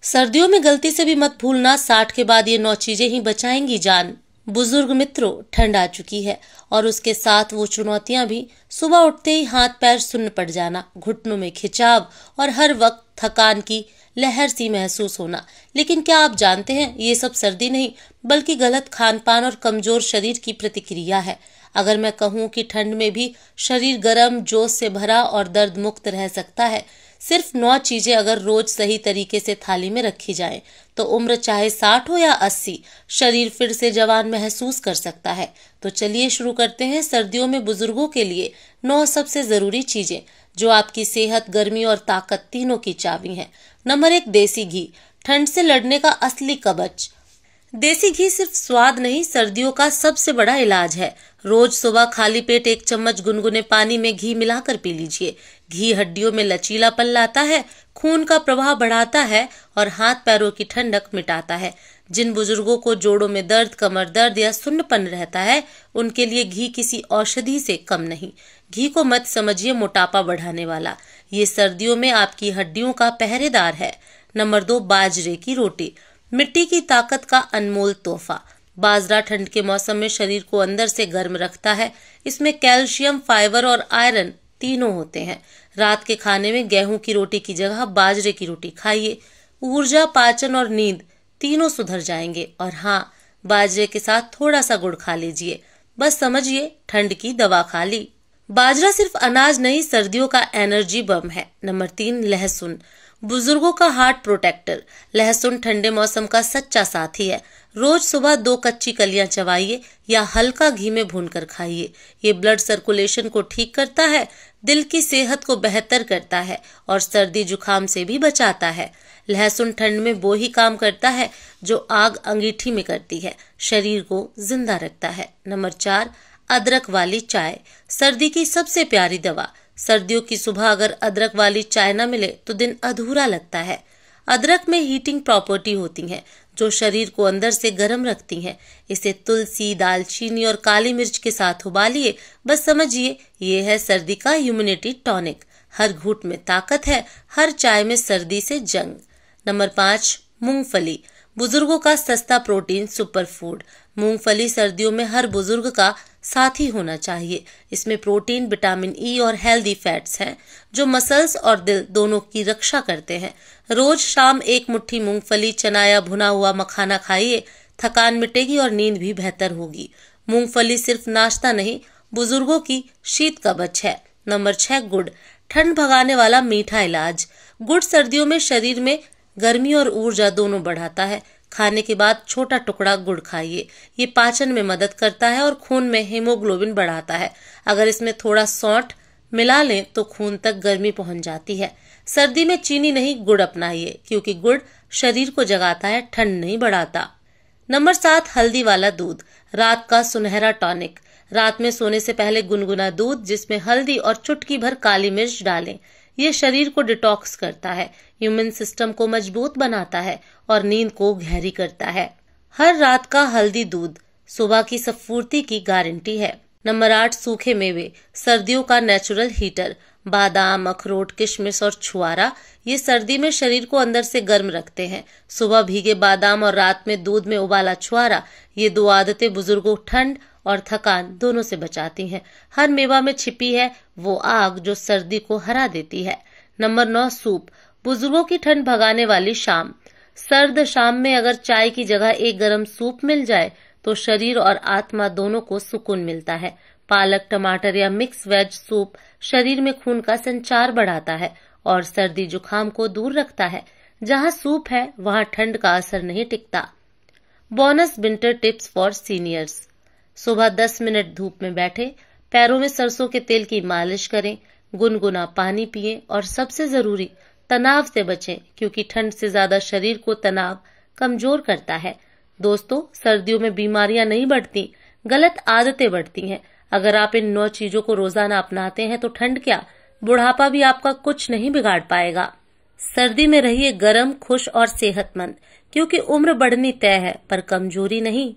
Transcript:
सर्दियों में गलती से भी मत भूलना, 60 के बाद ये 9 चीजें ही बचाएंगी जान। बुजुर्ग मित्रों, ठंड आ चुकी है और उसके साथ वो चुनौतियां भी। सुबह उठते ही हाथ पैर सुन्न पड़ जाना, घुटनों में खिंचाव और हर वक्त थकान की लहर सी महसूस होना। लेकिन क्या आप जानते हैं, ये सब सर्दी नहीं बल्कि गलत खान पान और कमजोर शरीर की प्रतिक्रिया है। अगर मैं कहूँ कि ठंड में भी शरीर गर्म, जोश से भरा और दर्द मुक्त रह सकता है, सिर्फ 9 चीजें अगर रोज सही तरीके से थाली में रखी जाएं, तो उम्र चाहे 60 हो या 80, शरीर फिर से जवान महसूस कर सकता है। तो चलिए शुरू करते हैं सर्दियों में बुजुर्गों के लिए 9 सबसे जरूरी चीजें जो आपकी सेहत, गर्मी और ताकत तीनों की चाबी हैं। नंबर 1, देसी घी, ठंड से लड़ने का असली कवच। देसी घी सिर्फ स्वाद नहीं, सर्दियों का सबसे बड़ा इलाज है। रोज सुबह खाली पेट 1 चम्मच गुनगुने पानी में घी मिलाकर पी लीजिए। घी हड्डियों में लचीलापन लाता है, खून का प्रवाह बढ़ाता है और हाथ पैरों की ठंडक मिटाता है। जिन बुजुर्गों को जोड़ों में दर्द, कमर दर्द या सुन्नपन रहता है, उनके लिए घी किसी औषधि से कम नहीं। घी को मत समझिए मोटापा बढ़ाने वाला, ये सर्दियों में आपकी हड्डियों का पहरेदार है। नंबर 2, बाजरे की रोटी, मिट्टी की ताकत का अनमोल तोहफा। बाजरा ठंड के मौसम में शरीर को अंदर से गर्म रखता है। इसमें कैल्शियम, फाइबर और आयरन तीनों होते हैं। रात के खाने में गेहूं की रोटी की जगह बाजरे की रोटी खाइए। ऊर्जा, पाचन और नींद तीनों सुधर जाएंगे। और हाँ, बाजरे के साथ थोड़ा सा गुड़ खा लीजिए, बस समझिए ठंड की दवा खा ली। बाजरा सिर्फ अनाज नहीं, सर्दियों का एनर्जी बम है। नंबर 3, लहसुन, बुजुर्गों का हार्ट प्रोटेक्टर। लहसुन ठंडे मौसम का सच्चा साथी है। रोज सुबह 2 कच्ची कलियां चबाइए या हल्का घी में भूनकर खाइए। ये ब्लड सर्कुलेशन को ठीक करता है, दिल की सेहत को बेहतर करता है और सर्दी जुकाम से भी बचाता है। लहसुन ठंड में वो ही काम करता है जो आग अंगीठी में करती है, शरीर को जिंदा रखता है। नंबर 4, अदरक वाली चाय, सर्दी की सबसे प्यारी दवा। सर्दियों की सुबह अगर अदरक वाली चाय न मिले तो दिन अधूरा लगता है। अदरक में हीटिंग प्रॉपर्टी होती है जो शरीर को अंदर से गर्म रखती हैं। इसे तुलसी, दालचीनी और काली मिर्च के साथ उबालिए, बस समझिए ये है सर्दी का इम्यूनिटी टॉनिक। हर घूंट में ताकत है, हर चाय में सर्दी से जंग। नंबर 5, मूंगफली, बुजुर्गों का सस्ता प्रोटीन सुपर फूड। मूंगफली सर्दियों में हर बुजुर्ग का साथी होना चाहिए। इसमें प्रोटीन, विटामिन ई और हेल्दी फैट्स हैं जो मसल्स और दिल दोनों की रक्षा करते हैं। रोज शाम 1 मुट्ठी मूंगफली, चना या भुना हुआ मखाना खाइए, थकान मिटेगी और नींद भी बेहतर होगी। मूंगफली सिर्फ नाश्ता नहीं, बुजुर्गों की शीत कवच है। नंबर 6, गुड़, ठंड भगाने वाला मीठा इलाज। गुड़ सर्दियों में शरीर में गर्मी और ऊर्जा दोनों बढ़ाता है। खाने के बाद छोटा टुकड़ा गुड़ खाइए, ये पाचन में मदद करता है और खून में हीमोग्लोबिन बढ़ाता है। अगर इसमें थोड़ा सौंठ मिला लें तो खून तक गर्मी पहुंच जाती है। सर्दी में चीनी नहीं, गुड़ अपनाइए, क्योंकि गुड़ शरीर को जगाता है, ठंड नहीं बढ़ाता। नंबर 7, हल्दी वाला दूध, रात का सुनहरा टॉनिक। रात में सोने से पहले गुनगुना दूध जिसमें हल्दी और चुटकी भर काली मिर्च डालें। ये शरीर को डिटॉक्स करता है, इम्यून सिस्टम को मजबूत बनाता है और नींद को गहरी करता है। हर रात का हल्दी दूध सुबह की स्फूर्ति की गारंटी है। नंबर 8, सूखे मेवे, सर्दियों का नेचुरल हीटर। बादाम, अखरोट, किशमिश और छुआरा ये सर्दी में शरीर को अंदर से गर्म रखते हैं। सुबह भीगे बादाम और रात में दूध में उबाला छुआरा, ये 2 आदतें बुजुर्गों ठंड और थकान दोनों से बचाती हैं। हर मेवा में छिपी है वो आग जो सर्दी को हरा देती है। नंबर 9, सूप, बुजुर्गों की ठंड भगाने वाली शाम। सर्द शाम में अगर चाय की जगह एक गर्म सूप मिल जाए तो शरीर और आत्मा दोनों को सुकून मिलता है। पालक, टमाटर या मिक्स वेज सूप शरीर में खून का संचार बढ़ाता है और सर्दी जुकाम को दूर रखता है। जहां सूप है वहां ठंड का असर नहीं टिकता। Bonus winter tips for seniors, सुबह 10 मिनट धूप में बैठे, पैरों में सरसों के तेल की मालिश करें, गुनगुना पानी पिएं और सबसे जरूरी, तनाव से बचें, क्योंकि ठंड से ज्यादा शरीर को तनाव कमजोर करता है। दोस्तों, सर्दियों में बीमारियां नहीं बढ़ती, गलत आदतें बढ़ती हैं। अगर आप इन 9 चीजों को रोजाना अपनाते हैं तो ठंड क्या, बुढ़ापा भी आपका कुछ नहीं बिगाड़ पाएगा। सर्दी में रहिए गर्म, खुश और सेहतमंद, क्योंकि उम्र बढ़नी तय है पर कमजोरी नहीं।